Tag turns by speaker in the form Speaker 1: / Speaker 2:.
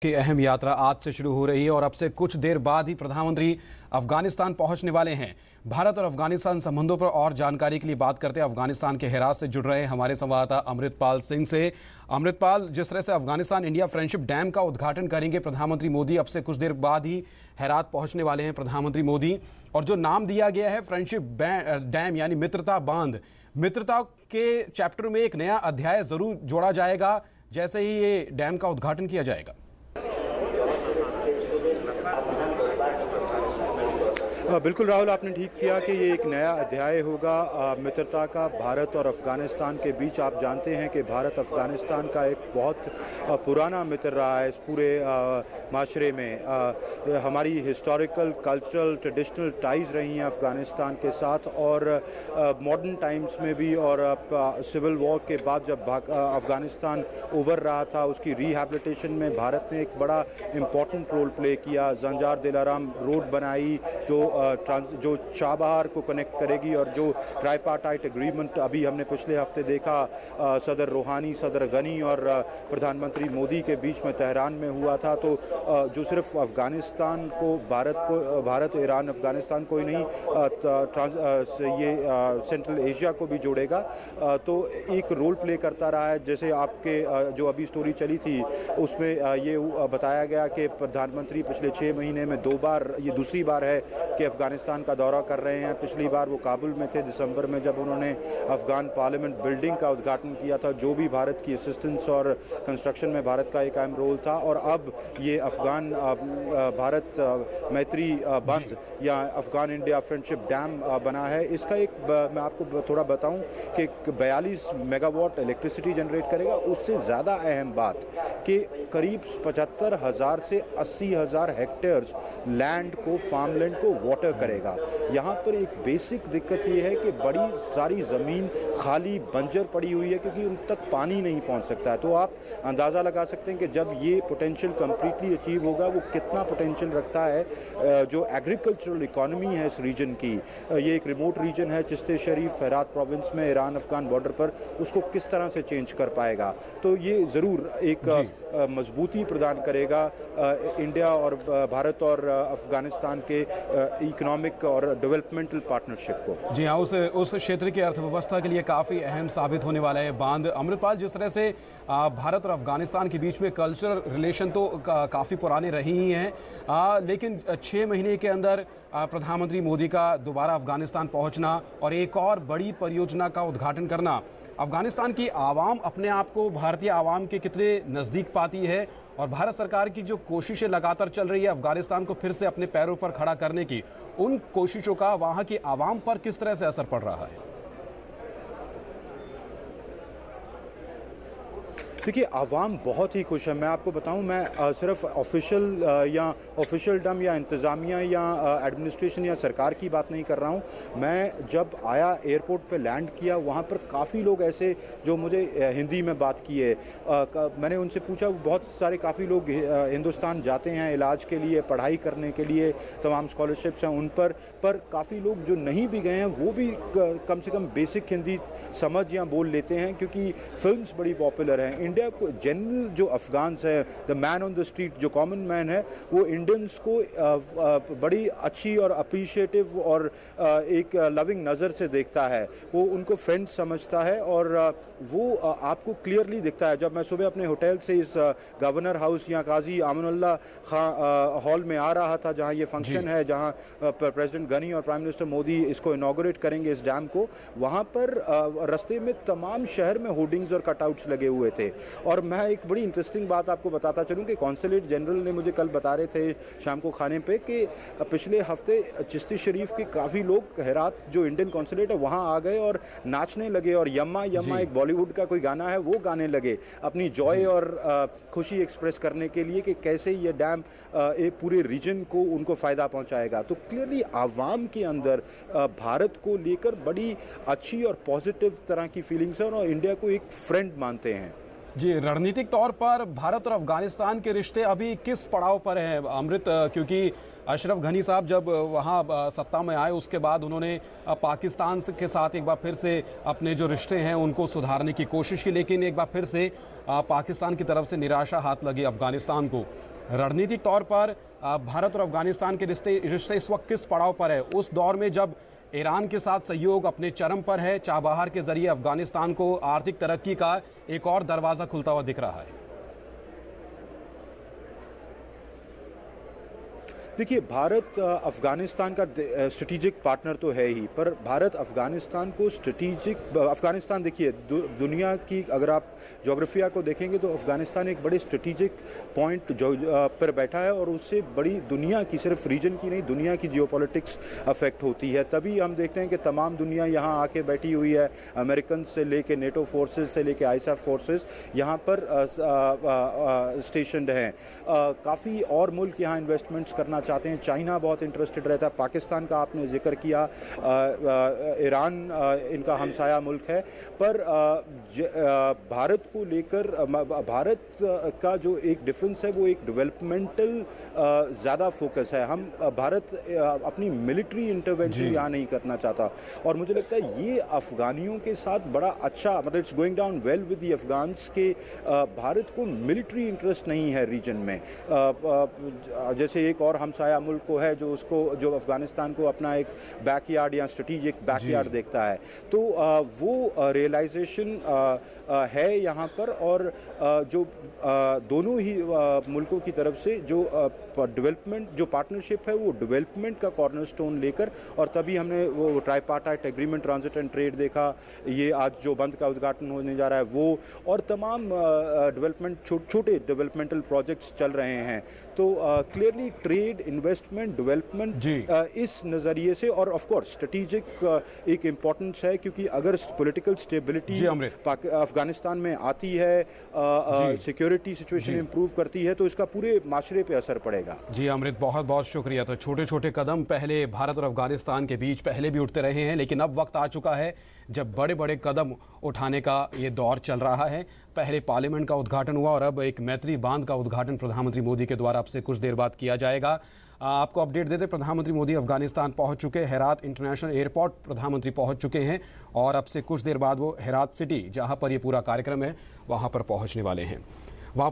Speaker 1: की अहम यात्रा आज से शुरू हो रही है और अब से कुछ देर बाद ही प्रधानमंत्री अफगानिस्तान पहुंचने वाले हैं। भारत और अफगानिस्तान संबंधों पर और जानकारी के लिए बात करते हैं अफगानिस्तान के हेरात से जुड़ रहे हैं हमारे संवाददाता अमृतपाल सिंह से। अमृतपाल, जिस तरह से अफगानिस्तान इंडिया फ्रेंडशिप डैम का उद्घाटन करेंगे प्रधानमंत्री मोदी, अब से कुछ देर बाद ही हेरात पहुंचने वाले हैं प्रधानमंत्री मोदी, और जो नाम दिया गया है फ्रेंडशिप डैम यानी मित्रता बांध, मित्रता के चैप्टर में एक नया अध्याय जरूर जोड़ा जाएगा जैसे ही ये डैम का उद्घाटन किया जाएगा।
Speaker 2: बिल्कुल राहुल, आपने ठीक किया कि ये एक नया अध्याय होगा मित्रता का भारत और अफ़गानिस्तान के बीच। आप जानते हैं कि भारत अफ़गानिस्तान का एक बहुत पुराना मित्र रहा है इस पूरे माशरे में। हमारी हिस्टोरिकल, कल्चरल, ट्रेडिशनल टाइज़ रही हैं अफ़गानिस्तान के साथ, और मॉडर्न टाइम्स में भी, और सिविल वॉर के बाद जब अफ़गानिस्तान उभर रहा था उसकी रिहैबिलिटेशन में भारत ने एक बड़ा इम्पॉर्टेंट रोल प्ले किया। ज़ंजार दिलाराम रोड बनाई जो चाबहार को कनेक्ट करेगी, और जो ट्राईपार्टाइट एग्रीमेंट अभी हमने पिछले हफ्ते देखा सदर रूहानी, सदर गनी और प्रधानमंत्री मोदी के बीच में तेहरान में हुआ था, तो जो सिर्फ अफ़गानिस्तान को भारत ईरान अफ़गानिस्तान को ही नहीं ये सेंट्रल एशिया को भी जोड़ेगा, तो एक रोल प्ले करता रहा है। जैसे आपके जो अभी स्टोरी चली थी उसमें ये बताया गया कि प्रधानमंत्री पिछले 6 महीने में 2 बार, ये दूसरी बार है कि अफ़गानिस्तान का दौरा कर रहे हैं। पिछली बार वो काबुल में थे दिसंबर में, जब उन्होंने अफ़गान पार्लियामेंट बिल्डिंग का उद्घाटन किया था, जो भी भारत की असिस्टेंस और कंस्ट्रक्शन में भारत का एक अहम रोल था। और अब ये अफ़गान भारत मैत्री बंध या अफ़गान इंडिया फ्रेंडशिप डैम बना है। इसका मैं आपको थोड़ा बताऊं कि 42 मेगावाट इलेक्ट्रिसिटी जनरेट करेगा। उससे ज़्यादा अहम बात कि करीब 75,000 से 80,000 हेक्टेयर्स लैंड को, फार्मलैंड को वाटर करेगा। यहाँ पर एक बेसिक दिक्कत ये है कि बड़ी सारी ज़मीन खाली बंजर पड़ी हुई है क्योंकि उन तक पानी नहीं पहुँच सकता है। तो आप अंदाज़ा लगा सकते हैं कि जब ये पोटेंशियल कम्प्लीटली अचीव होगा वो कितना पोटेंशियल रखता है जो एग्रीकल्चरल इकॉनमी है इस रीजन की। ये एक रिमोट रीजन है चिश्ते शरीफ हेरात प्रोविंस में ईरान अफ़गान बॉर्डर पर, उसको किस तरह से चेंज कर पाएगा। तो ये ज़रूर एक मजबूती प्रदान करेगा इंडिया और भारत और अफ़गानिस्तान के इकोनॉमिक और डेवलपमेंटल पार्टनरशिप को।
Speaker 1: जी हाँ, उस क्षेत्र की अर्थव्यवस्था के लिए काफ़ी अहम साबित होने वाला है बांध। अमृतपाल, जिस तरह से भारत और अफगानिस्तान के बीच में कल्चरल रिलेशन तो काफ़ी पुराने रही ही हैं, लेकिन 6 महीने के अंदर प्रधानमंत्री मोदी का दोबारा अफगानिस्तान पहुंचना और एक और बड़ी परियोजना का उद्घाटन करना, अफगानिस्तान की आवाम अपने आप को भारतीय आवाम के कितने नज़दीक पाती है, और भारत सरकार की जो कोशिशें लगातार चल रही है अफगानिस्तान को फिर से अपने पैरों पर खड़ा करने की, उन कोशिशों का वहां की आवाम पर किस तरह से असर पड़ रहा है?
Speaker 2: देखिए, आवाम बहुत ही खुश है। मैं आपको बताऊं, मैं सिर्फ ऑफिशियल डम या इंतज़ामिया या एडमिनिस्ट्रेशन या सरकार की बात नहीं कर रहा हूं। मैं जब आया एयरपोर्ट पे लैंड किया, वहां पर काफ़ी लोग ऐसे जो मुझे हिंदी में बात किए, मैंने उनसे पूछा, बहुत सारे काफ़ी लोग हिंदुस्तान जाते हैं इलाज के लिए, पढ़ाई करने के लिए, तमाम स्कॉलरशिप्स हैं उन पर काफ़ी लोग जो नहीं भी गए हैं वो भी कम से कम बेसिक हिंदी समझ या बोल लेते हैं क्योंकि फिल्म्स बड़ी पॉपुलर हैं। इंडिया को जनरल जो अफगान्स है, the man on the street, जो कॉमन मैन है, वो इंडियंस को बड़ी अच्छी और अप्रिशिएटिव और एक लविंग नज़र से देखता है। वो उनको फ्रेंड्स समझता है और वो आपको क्लियरली दिखता है। जब मैं सुबह अपने होटल से इस गवर्नर हाउस या काजी आमनुल्लाह खां हॉल में आ रहा था जहाँ ये फंक्शन है, जहाँ प्रेसिडेंट गनी और प्राइम मिनिस्टर मोदी इसको इनॉग्रेट करेंगे इस डैम को, वहाँ पर रास्ते में तमाम शहर में होर्डिंग्स और कटआउट्स लगे हुए थे। और मैं एक बड़ी इंटरेस्टिंग बात आपको बताता चलूँ कि कॉन्सुलेट जनरल ने मुझे कल बता रहे थे शाम को खाने पे कि पिछले हफ्ते चिश्ती शरीफ के काफ़ी लोग हेरात जो इंडियन कॉन्सुलेट है वहाँ आ गए और नाचने लगे, और यम्मा यम्मा एक बॉलीवुड का कोई गाना है वो गाने लगे अपनी जॉय और खुशी एक्सप्रेस करने के लिए कि कैसे ये डैम एक पूरे रीजन को उनको फ़ायदा पहुँचाएगा। तो क्लियरली आवाम के अंदर भारत को लेकर बड़ी अच्छी और पॉजिटिव तरह की फीलिंग्स हैं और इंडिया को एक फ्रेंड मानते हैं।
Speaker 1: जी, रणनीतिक तौर पर भारत और अफगानिस्तान के रिश्ते अभी किस पड़ाव पर हैं अमृत? क्योंकि अशरफ घनी साहब जब वहाँ सत्ता में आए उसके बाद उन्होंने पाकिस्तान के साथ एक बार फिर से अपने जो रिश्ते हैं उनको सुधारने की कोशिश की, लेकिन एक बार फिर से पाकिस्तान की तरफ से निराशा हाथ लगी अफगानिस्तान को। रणनीतिक तौर पर भारत और अफगानिस्तान के रिश्ते इस वक्त किस पड़ाव पर है, उस दौर में जब ईरान के साथ सहयोग अपने चरम पर है, चाबहार के जरिए अफगानिस्तान को आर्थिक तरक्की का एक और दरवाजा खुलता हुआ दिख रहा है?
Speaker 2: देखिए, भारत अफ़गानिस्तान का स्ट्रेटेजिक पार्टनर तो है ही, पर भारत अफ़गानिस्तान को अफ़गानिस्तान देखिए दुनिया की अगर आप जोग्राफिया को देखेंगे तो अफ़गानिस्तान एक बड़े स्ट्रेटेजिक पॉइंट पर बैठा है और उससे बड़ी दुनिया की, सिर्फ रीजन की नहीं, दुनिया की जियोपॉलिटिक्स अफेक्ट होती है। तभी हम देखते हैं कि तमाम दुनिया यहाँ आके बैठी हुई है, अमेरिकन से लेके नेटो फोर्सेस से लेके आईएसएफ फोर्सेस यहाँ पर स्टेशनड हैं। काफ़ी और मुल्क यहाँ इन्वेस्टमेंट्स करना चाहते हैं। चाइना बहुत इंटरेस्टेड रहता है, पाकिस्तान का आपने जिक्र किया, ईरान इनका हमसाया मुल्क है, पर भारत को लेकर भारत का जो एक डिफरेंस है वो एक डेवलपमेंटल ज़्यादा फोकस है। भारत अपनी मिलिट्री इंटरवेंशन यहाँ नहीं करना चाहता और मुझे लगता है ये अफ़गानियों के साथ बड़ा अच्छा, मतलब it's going down well with the Afghans के भारत को मिलिट्री इंटरेस्ट नहीं है रीजन में। जैसे एक और हमसाया मुल्क को है जो अफ़गानिस्तान को अपना एक बैकयार्ड या स्ट्रेटेजिक बैकयार्ड देखता है, तो वो रियलाइजेशन है यहाँ पर। और जो दोनों ही मुल्कों की तरफ से जो डेवलपमेंट, जो पार्टनरशिप है वो डेवलपमेंट का कॉर्नरस्टोन लेकर, और तभी हमने वो tripartite agreement transit and trade देखा, ये आज जो बंद का उद्घाटन होने जा रहा है वो, और तमाम डेवलपमेंट छोटे डेवलपमेंटल प्रोजेक्ट्स चल रहे हैं। तो क्लियरली ट्रेड, इन्वेस्टमेंट, डेवलपमेंट इस नज़रिए से, और ऑफ कोर्स स्ट्रेटेजिक एक इम्पोर्टेंस है, क्योंकि अगर पॉलिटिकल स्टेबिलिटी अफगानिस्तान में आती है, सिक्योरिटी सिचुएशन इंप्रूव करती है, तो इसका पूरे माशरे पे असर पड़ेगा।
Speaker 1: जी अमृत, बहुत बहुत शुक्रिया। तो छोटे छोटे कदम पहले भारत और अफगानिस्तान के बीच पहले भी उठते रहे हैं, लेकिन अब वक्त आ चुका है जब बड़े बड़े कदम उठाने का ये दौर चल रहा है। पहले पार्लियामेंट का उद्घाटन हुआ और अब एक मैत्री बांध का उद्घाटन प्रधानमंत्री मोदी के द्वारा अब से कुछ देर बाद किया जाएगा। आपको अपडेट देते, प्रधानमंत्री मोदी अफगानिस्तान पहुंच चुके, हेरात इंटरनेशनल एयरपोर्ट प्रधानमंत्री पहुंच चुके हैं और अब से कुछ देर बाद वो हेरात सिटी, जहां पर ये पूरा कार्यक्रम है, वहां पर पहुंचने वाले हैं। वहां